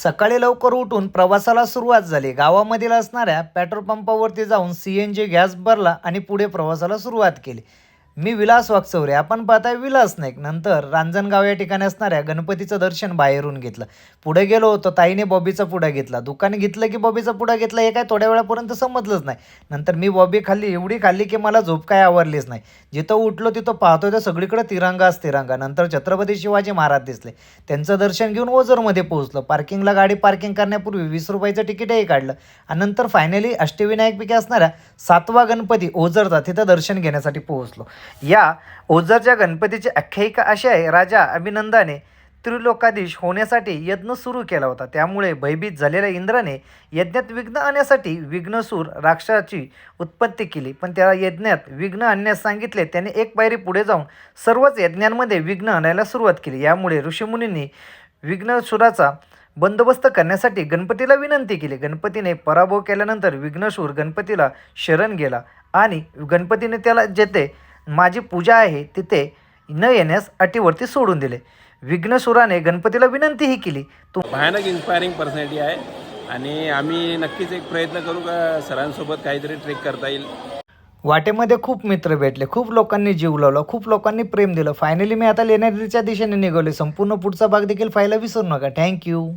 सकाळी लवकर उठून प्रवासाला सुरुवात झाली. गावामधील असणाऱ्या पेट्रोल पंपावरती जाऊन CNG गॅस भरला आणि पुढे प्रवासाला सुरुवात केली. मी विलास वाकचौरे, आपण पाहताय विलास नाईक. नंतर रांजणगाव या ठिकाणी असणाऱ्या गणपतीचं दर्शन बाहेरून घेतलं. पुढे गेलो होतो, ताईने बॉबीचा पुडा घेतला. दुकान घेतलं की बॉबीचा पुडा घेतला हे काय थोड्या वेळापर्यंत समजलंच नाही. नंतर मी बॉबी खाल्ली, एवढी खाल्ली की मला झोप काय आवरलीच नाही. जिथं उठलो तिथं पाहतोय तर सगळीकडे तिरंगाच तिरंगा. नंतर छत्रपती शिवाजी महाराज दिसले. त्यांचं दर्शन घेऊन ओझरमध्ये पोहोचलो. पार्किंगला गाडी पार्किंग करण्यापूर्वी 20 रुपयाचं तिकीटही काढलं आणि नंतर फायनली अष्टविनायकपैकी असणाऱ्या 7वा गणपती ओझरचा तिथं दर्शन घेण्यासाठी पोहोचलो. या ओझरच्या गणपतीची आख्यायिका अशी आहे, राजा अभिनंदाने त्रिलोकाधीश होण्यासाठी यज्ञ सुरू केला होता. त्यामुळे भयभीत झालेल्या इंद्राने यज्ञात विघ्न आणण्यासाठी विघ्नसूर राक्षसाची उत्पत्ती केली. पण त्या यज्ञात विघ्न आणण्यास सांगितले. त्याने एक पायरी पुढे जाऊन सर्वच यज्ञांमध्ये विघ्न आणायला सुरुवात केली. यामुळे ऋषीमुनींनी विघ्नसूराचा बंदोबस्त करण्यासाठी गणपतीला विनंती केली. गणपतीने पराभव केल्यानंतर विघ्नसूर गणपतीला शरण गेला आणि गणपतीने त्याला जेथे माझी पूजा आहे तिथे न येण्यास अटीवरती सोडून दिले. विघ्नसुराने गणपतीला विनंतीही केली. भयानक इन्स्पायरिंग पर्सनॅलिटी आहे आणि आम्ही नक्कीच एक प्रयत्न करू का सरांसोबत काहीतरी ट्रेक करता येईल. वाटेमध्ये खूप मित्र भेटले, खूप लोकांनी जीव लावला, खूप लोकांनी प्रेम दिलं. फायनली मी आता लेण्याद्रीच्या दिशेने निघाले. संपूर्ण पुढचा भाग देखील पाहायला विसरू नका. थँक्यू.